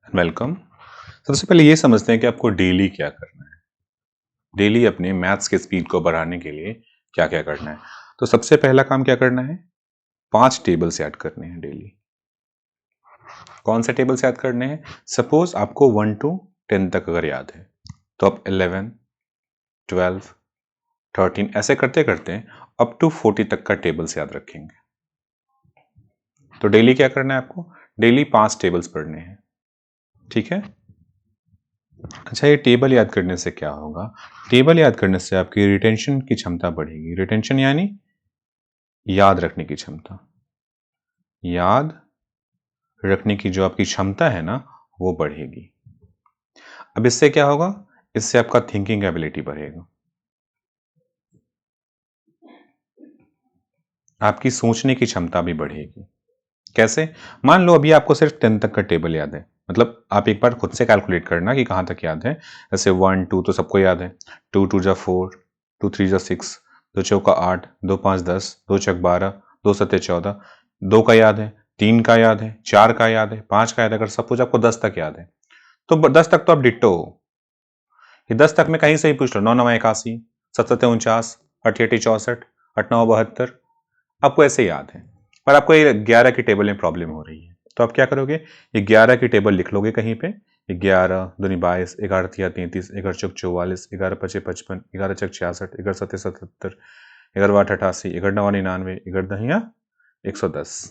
Welcome. सबसे पहले ये समझते हैं कि आपको डेली क्या करना है। डेली अपने मैथ्स के स्पीड को बढ़ाने के लिए क्या क्या करना है। तो सबसे पहला काम क्या करना है, 5 टेबल्स याद करने हैं डेली। कौन से टेबल्स याद करने हैं? सपोज आपको 1 to 10 तक अगर याद है तो आप 11, 12, 13 ऐसे करते करते अप टू 40 तक का टेबल्स याद रखेंगे। तो डेली क्या करना है आपको? डेली 5 टेबल्स पढ़ने हैं, ठीक है। अच्छा, ये टेबल याद करने से क्या होगा? टेबल याद करने से आपकी रिटेंशन की क्षमता बढ़ेगी। रिटेंशन यानी याद रखने की क्षमता। याद रखने की जो आपकी क्षमता है ना, वो बढ़ेगी। अब इससे क्या होगा? इससे आपका थिंकिंग एबिलिटी बढ़ेगा, आपकी सोचने की क्षमता भी बढ़ेगी। कैसे? मान लो अभी आपको सिर्फ 10 तक का टेबल याद है, मतलब आप एक बार खुद से कैलकुलेट करना कि कहां तक याद है। जैसे 1 2 तो सबको याद है, 2 2 जा 4, 2 3 जा 6, 2 चौका 8, 2 5 10, 2 चक 12, 2 सत्ते 14, 2 का याद है, 3 का याद है, 4 का याद है, 5 का याद है। अगर सपोज आपको 10 तक याद है तो 10 तक तो आप डिट्टो हो। ये 10 तक में कहीं से ही पूछ लो, 9 9 81, 7 7 49, 8 8 64, 8 9 72, आपको ऐसे याद है। पर आपको ये 11 की टेबल में प्रॉब्लम हो रही है, तो आप क्या करोगे? ये 11 की टेबल लिख लोगे कहीं पे। 11 दूनी 22, 11 तिया 33, 11 चौक 44, 11 पचे 55, 11 चक 66, 11 सत्ते 77, 11 आठ 88, 11 नवा 99, 11 दहिया 110।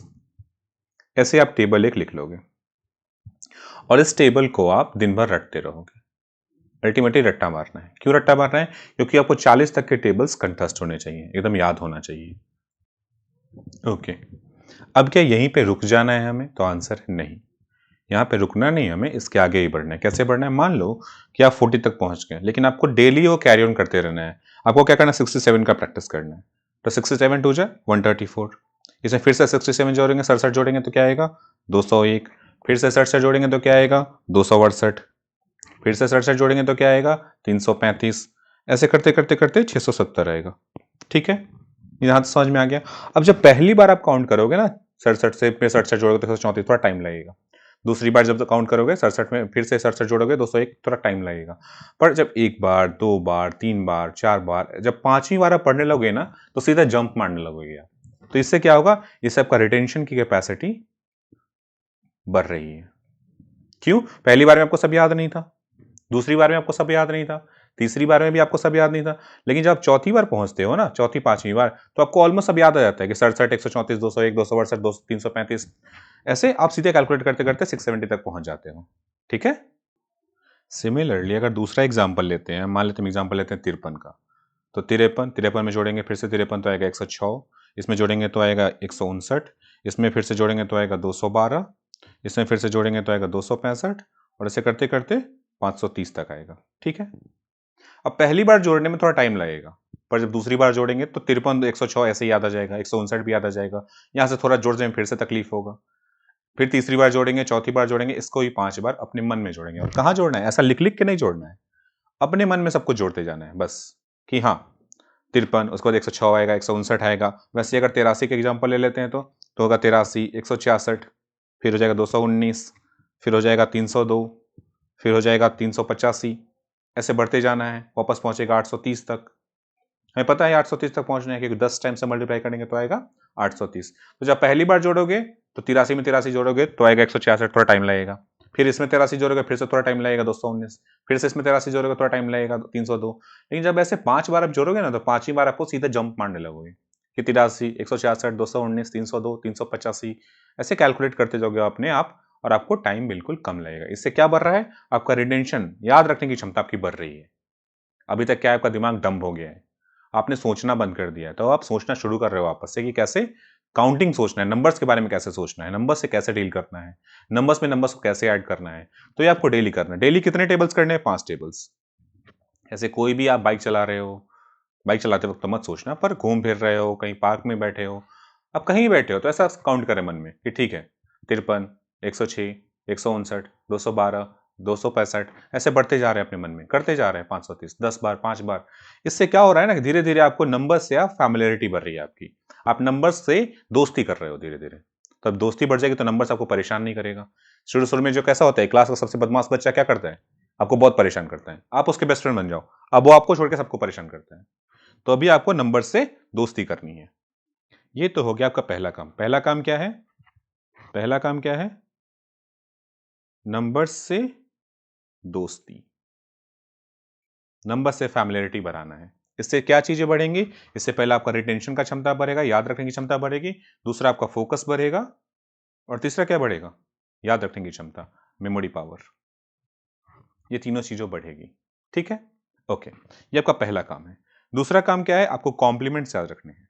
ऐसे आप टेबल एक लिख लोगे और इस टेबल को आप दिन भर रटते रहोगे। अल्टीमेटली रट्टा मारना है। क्यों रट्टा मारना है? क्योंकि आपको 40 तक के टेबल्स कंठस्थ होने चाहिए, एकदम याद होना चाहिए। ओके, अब क्या यहीं पे रुक जाना है हमें? तो आंसर है नहीं, यहाँ पे रुकना नहीं, हमें इसके आगे ही बढ़ना है। कैसे बढ़ना है? मान लो कि आप 40 तक पहुंच गए, लेकिन आपको डेली वो कैरी ऑन करते रहना है। आपको क्या करना है? 67 का प्रैक्टिस करना है। तो 67 टू जा 134, इसमें फिर से 67 जोड़ेंगे, 67 जोड़ेंगे तो क्या आएगा? 201, फिर से 67 जोड़ेंगे तो क्या आएगा? 268, फिर से 67 जोड़ेंगे तो क्या आएगा? 335। ऐसे करते करते करते 670 आएगा, ठीक है। यहां तो समझ में आ गया। अब जब पहली बार आप काउंट करोगे ना, 67 से फिर 67 जोड़ोगे तो 134, थोड़ा टाइम लगेगा। दूसरी बार जब काउंट करोगे 67 में फिर से 67 जोड़ोगे 201, थोड़ा टाइम लगेगा। पर जब एक बार, दो बार, तीन बार, चार बार, जब पांचवी बार आप पढ़ने लगोगे ना, तो सीधा जंप मारने लगोगे आप। तो इससे क्या होगा? इससे आपका रिटेंशन की कैपेसिटी बढ़ रही है। क्यों? पहली बार में आपको सब याद नहीं था, दूसरी बार में आपको सब याद नहीं था, तीसरी बार में भी आपको सब याद नहीं था, लेकिन जब आप चौथी बार पहुंचते हो ना, चौथी पांचवी बार, तो आपको ऑलमोस्ट सब याद आ जाता है कि 67, 134, 201, 268, 335। ऐसे आप सीधे कैलकुलेट करते करते 670 तक पहुंच जाते हो, ठीक है। सिमिलरली अगर दूसरा एग्जाम्पल लेते हैं, मान लेते हैं एग्जाम्पल लेते हैं 53 का। तो 53, 53 में जोड़ेंगे फिर से 53 तो आएगा 106, इसमें जोड़ेंगे तो आएगा 159, इसमें फिर से जोड़ेंगे तो आएगा 212, इसमें फिर से जोड़ेंगे तो आएगा 265, और ऐसे करते करते 530 तक आएगा, ठीक है। अब पहली बार जोड़ने में थोड़ा टाइम लगेगा, पर जब दूसरी बार जोड़ेंगे तो 53 106 ऐसे ही याद आ जाएगा, 159 भी याद आ जाएगा। यहां से थोड़ा जोड़ने में फिर से तकलीफ होगा। फिर तीसरी बार जोड़ेंगे, चौथी बार जोड़ेंगे, इसको ही 5 बार अपने मन में जोड़ेंगे। और कहां जोड़ना है? ऐसा लिख लिख के नहीं जोड़ना है, अपने मन में सबको जोड़ते जाना है बस, कि हाँ 53, उसके बाद 106 आएगा, 159 आएगा। वैसे अगर 83 के एग्जाम्पल ले लेते हैं तो होगा 83, 166, फिर हो जाएगा 219, फिर हो जाएगा 302, फिर हो जाएगा 385। ऐसे बढ़ते जाना है, वापस पहुंचेगा 830 तक। हमें पता है 830 तक पहुंचना है, क्योंकि 10 टाइम से मल्टीप्लाई करेंगे तो आएगा 830। तो जब पहली बार जोड़ोगे तो 83 में 83 जोड़ोगे तो आएगा 166, थोड़ा टाइम लगेगा। फिर इसमें 83 जोड़ोगे, फिर से थोड़ा टाइम लगेगा 219, फिर से इसमें 83 जोड़ोगे, थोड़ा टाइम लगेगा 302। लेकिन जब ऐसे 5 बार आप जोड़ोगे ना, तो पांचवी बार आपको सीधा जंप मारने लगोगे कि 83, 166, 219, 302, 385। ऐसे कैलकुलेट करते जाओगे अपने आप, और आपको टाइम बिल्कुल कम लगेगा। इससे क्या बढ़ रहा है? आपका रिटेंशन, याद रखने की क्षमता आपकी बढ़ रही है। अभी तक क्या है, आपका दिमाग डंब हो गया है, आपने सोचना बंद कर दिया है। तो आप सोचना शुरू कर रहे हो वापस से कि कैसे काउंटिंग सोचना है, नंबर्स के बारे में कैसे सोचना है, नंबर्स से कैसे डील करना है, नंबर्स में नंबर्स को कैसे ऐड करना है। तो ये आपको डेली करना है। डेली कितने टेबल्स करने हैं? 5 टेबल्स। ऐसे कोई भी आप बाइक चला रहे हो, बाइक चलाते वक्त तो मत सोचना, पर घूम फिर रहे हो, कहीं पार्क में बैठे हो, आप कहीं बैठे हो, तो ऐसा काउंट करें मन में कि ठीक है 53, 106, 159, 212, 265, ऐसे बढ़ते जा रहे हैं, अपने मन में करते जा रहे हैं 530, 10 बार, 5 बार। इससे क्या हो रहा है ना कि धीरे धीरे आपको नंबर से आप फैमिलियरिटी बढ़ रही है आपकी, आप नंबर्स से दोस्ती कर रहे हो धीरे धीरे। तो अब दोस्ती बढ़ जाएगी तो नंबर्स आपको परेशान नहीं करेगा। शुरू में जो कैसा होता है, क्लास का सबसे बदमाश बच्चा क्या करता है, आपको बहुत परेशान करता है, आप उसके बेस्ट फ्रेंड बन जाओ, अब वो आपको छोड़ के सबको परेशान करता है। तो अभी आपको नंबर से दोस्ती करनी है। ये तो हो गया आपका पहला काम। पहला काम क्या है? पहला काम क्या है? नंबर से दोस्ती, नंबर से फैमिलियरिटी बढ़ाना है। इससे क्या चीजें बढ़ेंगी? इससे पहले आपका रिटेंशन का क्षमता बढ़ेगा, याद रखने की क्षमता बढ़ेगी। दूसरा आपका फोकस बढ़ेगा, और तीसरा क्या बढ़ेगा? याद रखने की क्षमता, मेमोरी पावर। ये तीनों चीजों बढ़ेगी। ठीक है, ओके। ये आपका पहला काम है। दूसरा काम क्या है? आपको कॉम्प्लीमेंट्स याद रखने हैं।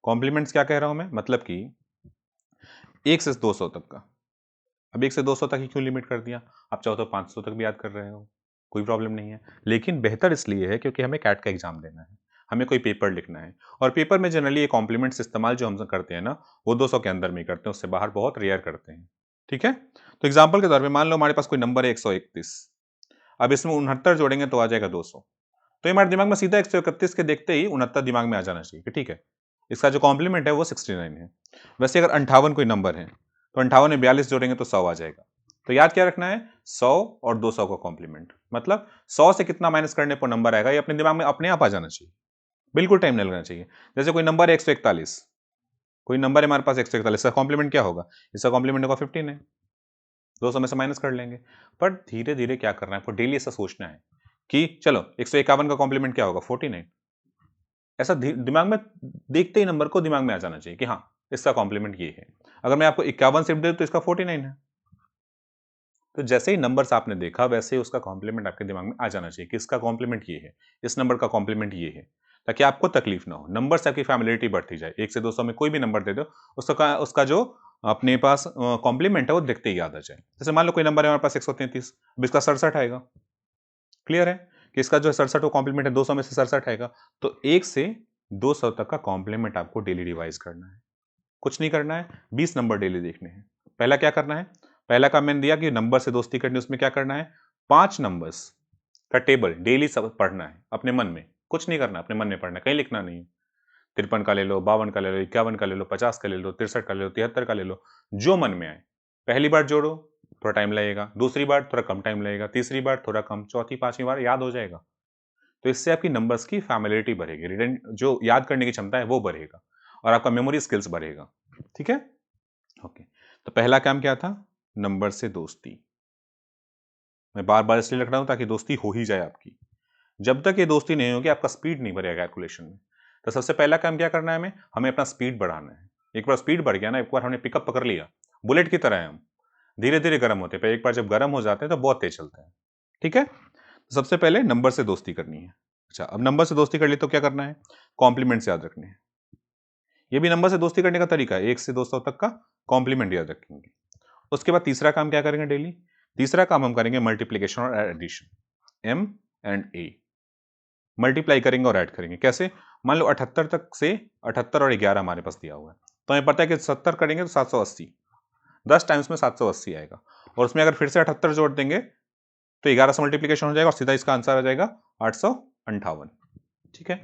कॉम्प्लीमेंट्स क्या कह रहा हूं मैं? मतलब कि 1 से 200 तक का। अब 1 से 200 तक ही क्यों लिमिट कर दिया? आप चाहो तो 500 तक भी याद कर रहे हो, कोई प्रॉब्लम नहीं है। लेकिन बेहतर इसलिए है क्योंकि हमें कैट का एग्जाम देना है, हमें कोई पेपर लिखना है, और पेपर में जनरली ये कॉम्प्लीमेंट्स इस्तेमाल जो हम करते हैं ना, वो 200 के अंदर में ही करते हैं, उससे बाहर बहुत रेयर करते हैं। ठीक है, तो एग्जाम्पल के तौर पर मान लो हमारे पास कोई नंबर है 131, अब इसमें 69 जोड़ेंगे तो आ जाएगा 200। तो ये हमारे दिमाग में सीधा 131 के देखते ही 69 दिमाग में आ जाना चाहिए कि ठीक है, इसका जो कॉम्प्लीमेंट है वो 69 है। वैसे अगर 58 कोई नंबर है तो 58 में 42 जोड़ेंगे तो 100 आ जाएगा। तो याद क्या रखना है? 100 और 200 का कॉम्प्लीमेंट, मतलब 100 से कितना माइनस करने पर नंबर आएगा, ये अपने दिमाग में अपने आप आ जाना चाहिए, बिल्कुल टाइम नहीं लगना चाहिए। जैसे कोई नंबर है 141, कोई नंबर है हमारे पास 141, इसका कॉम्प्लीमेंट क्या होगा? इसका कॉम्प्लीमेंट होगा 15 है, 200 में से माइनस कर लेंगे। पर धीरे धीरे क्या करना है आपको, डेली ऐसा सोचना है कि चलो 151 का कॉम्प्लीमेंट क्या होगा? 49। ऐसा दिमाग में देखते ही नंबर को दिमाग में आ जाना चाहिए कि हाँ, इसका कॉम्प्लीमेंट ये है। अगर मैं आपको 51 शिफ्ट दे तो इसका 49 है। तो जैसे ही नंबर्स आपने देखा वैसे ही उसका कॉम्प्लीमेंट आपके दिमाग में आ जाना चाहिए कि इसका कॉम्प्लीमेंट ये है, इस नंबर का कॉम्प्लीमेंट ये है, ताकि आपको तकलीफ ना हो। नंबर से आपकी फैमिलिटी बढ़ती जाए। 1 से 200 में कोई भी नंबर दे दो, उसका जो अपने पास कॉम्प्लीमेंट है वो देखते ही याद आ जाए। जैसे मान लो कोई नंबर है हमारे पास 133, अब इसका 67 आएगा। क्लियर है कि इसका जो 67 वो कॉम्प्लीमेंट है, 200 में से 67 आएगा। तो 1 से 200 तक का कॉम्प्लीमेंट आपको डेली रिवाइज करना है। कुछ नहीं करना है, 20 नंबर डेली देखने हैं। पहला क्या करना है? पहला काम मैंने दिया कि नंबर से दोस्ती करनी, उसमें क्या करना है? 5 नंबर्स का टेबल डेली सब पढ़ना है अपने मन में। कुछ नहीं करना, अपने मन में पढ़ना है, कहीं लिखना नहीं है। 53 का ले लो, 52 का ले लो, 51 का ले लो, 50 का ले लो, 63 का ले लो, 73 का ले लो, जो मन में आए। पहली बार जोड़ो, थोड़ा टाइम लगेगा, दूसरी बार थोड़ा कम टाइम लगेगा, तीसरी बार थोड़ा कम, चौथी पांचवी बार याद हो जाएगा। तो इससे आपकी नंबर्स की फैमिलियरिटी बढ़ेगी, जो याद करने की क्षमता है वो बढ़ेगा, और आपका मेमोरी स्किल्स बढ़ेगा। ठीक है, ओके। तो पहला काम क्या था? नंबर से दोस्ती। मैं बार बार इसलिए रख रहा हूं ताकि दोस्ती हो ही जाए आपकी। जब तक ये दोस्ती नहीं होगी आपका स्पीड नहीं बढ़ेगा कैलकुलेशन में। तो सबसे पहला काम क्या करना है? हमें अपना स्पीड बढ़ाना है। एक बार स्पीड बढ़ गया ना, एक बार हमने पिकअप पकड़ लिया, बुलेट की तरह है हम, धीरे धीरे गर्म होते हैं, एक बार जब गर्म हो जाते हैं तो बहुत तेज चलते हैं। ठीक है, तो सबसे पहले नंबर से दोस्ती करनी है। अच्छा, अब नंबर से दोस्ती कर ली तो क्या करना है? कॉम्प्लीमेंट्स याद रखने हैं। ये भी नंबर से दोस्ती करने का तरीका है, 1 से 200 तक का कॉम्प्लीमेंट याद रखेंगे। उसके बाद तीसरा काम क्या करेंगे डेली? तीसरा काम हम करेंगे मल्टीप्लीकेशन और addition, M and A. Multiply करेंगे और ऐड करेंगे। कैसे? मान लो 78 तक से 78 और 11 हमारे पास दिया हुआ है, तो हमें पता है कि 70 करेंगे तो 780, 10 टाइम्स में 780 आएगा, और उसमें अगर फिर से 78 जोड़ देंगे तो 11 से मल्टीप्लीकेशन हो जाएगा, और सीधा इसका आंसर आ जाएगा 858। ठीक है,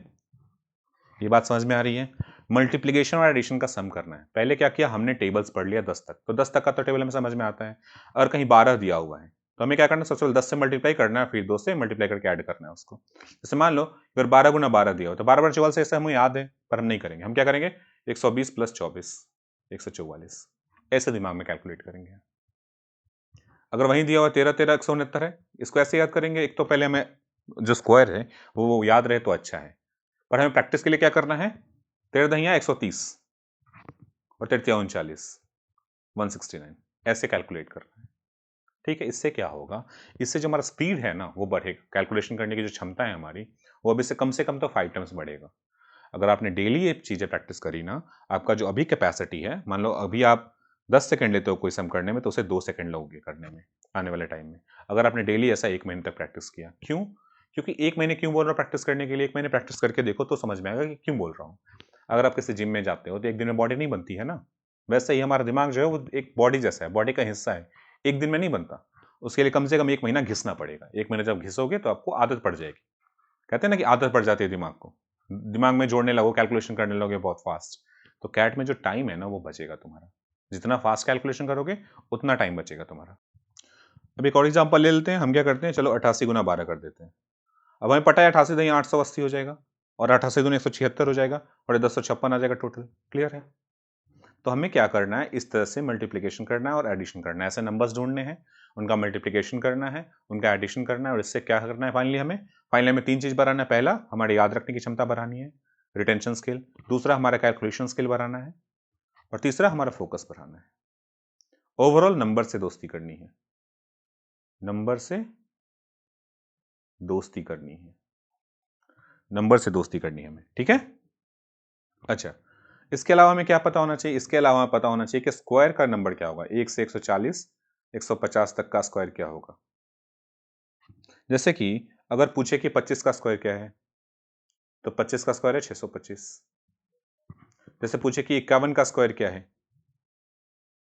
ये बात समझ में आ रही है? मल्टीप्लीकेशन और एडिशन का सम करना है। पहले क्या किया हमने? टेबल्स पढ़ लिया 10 तक, तो 10 तक का तो टेबल हमें समझ में आता है। अगर कहीं 12 दिया हुआ है तो हमें क्या करना है? सबसे पहले 10 से मल्टीप्लाई करना है, फिर 2 से मल्टीप्लाई करके ऐड करना है उसको। जैसे मान लो अगर 12 गुना 12 दिया हो तो 12 बार 44 से, ऐसा हमें याद है, पर हम नहीं करेंगे। हम क्या करेंगे? 120 प्लस 24, 144, ऐसे दिमाग में कैलकुलेट करेंगे। अगर वहीं दिया हुआ 13 13 169 है, इसको ऐसे याद करेंगे। एक तो पहले हमें जो स्क्वायर है वो याद रहे तो अच्छा है, पर हमें प्रैक्टिस के लिए क्या करना है? 13 दहिया 130 और 13 39, 169, ऐसे कैलकुलेट करना है। ठीक है, इससे क्या होगा? इससे जो हमारा स्पीड है ना वो बढ़ेगा, कैलकुलेशन करने की जो क्षमता है हमारी वो अभी से कम तो 5 टाइम्स बढ़ेगा। अगर आपने डेली ये चीजें प्रैक्टिस करी ना, आपका जो अभी कैपेसिटी है, मान लो अभी आप 10 सेकंड लेते हो कोई सम करने में, तो उसे 2 सेकंड लगोगे करने में आने वाले टाइम में, अगर आपने डेली ऐसा 1 महीने तक प्रैक्टिस किया। क्यों? क्योंकि 1 महीने क्यों बोल रहा हूँ प्रैक्टिस करने के लिए? 1 महीने प्रैक्टिस करके देखो तो समझ में आएगा कि क्यों बोल रहा हूँ। अगर आप किसी जिम में जाते हो तो एक दिन में बॉडी नहीं बनती है ना, वैसे ही हमारा दिमाग जो है वो एक बॉडी जैसा है, बॉडी का हिस्सा है, एक दिन में नहीं बनता। उसके लिए कम से कम 1 महीना घिसना पड़ेगा। 1 महीना जब घिसोगे तो आपको आदत पड़ जाएगी। कहते हैं ना कि आदत पड़ जाती है दिमाग को, दिमाग में जोड़ने लगो, कैलकुलेशन करने लगोगे बहुत फास्ट, तो कैट में जो टाइम है ना वो बचेगा तुम्हारा। जितना फास्ट कैलकुलेशन करोगे उतना टाइम बचेगा तुम्हारा। अब एक और एग्जांपल ले लेते हैं। हम क्या करते हैं, चलो 88 गुना 12 कर देते हैं। अब हमें पता है 88 दही 880 हो जाएगा और 88 दूनी 176 हो जाएगा और 1056 आ जाएगा टोटल। क्लियर है? तो हमें क्या करना है, इस तरह से मल्टीप्लिकेशन करना है और एडिशन करना है। ऐसे नंबर्स ढूंढने हैं, उनका मल्टीप्लिकेशन करना है, उनका एडिशन करना है और इससे क्या करना है, फाइनली हमें 3 चीज बढ़ाना है। पहला, हमारे याद रखने की क्षमता बढ़ानी है, रिटेंशन स्किल। दूसरा, हमारा कैलकुलेशन स्किल बढ़ाना है और तीसरा, हमारा फोकस बढ़ाना है। ओवरऑल नंबर से दोस्ती करनी है, नंबर से दोस्ती करनी है, नंबर से दोस्ती करनी है हमें। ठीक है? अच्छा, इसके अलावा हमें क्या पता होना चाहिए? इसके अलावा पता होना चाहिए कि स्क्वायर का नंबर क्या होगा। 1 से 140 150 तक का स्क्वायर क्या होगा। जैसे कि अगर पूछे कि 25 का स्क्वायर क्या है, तो 25 का स्क्वायर है 625। जैसे पूछे कि 51 का स्क्वायर क्या है,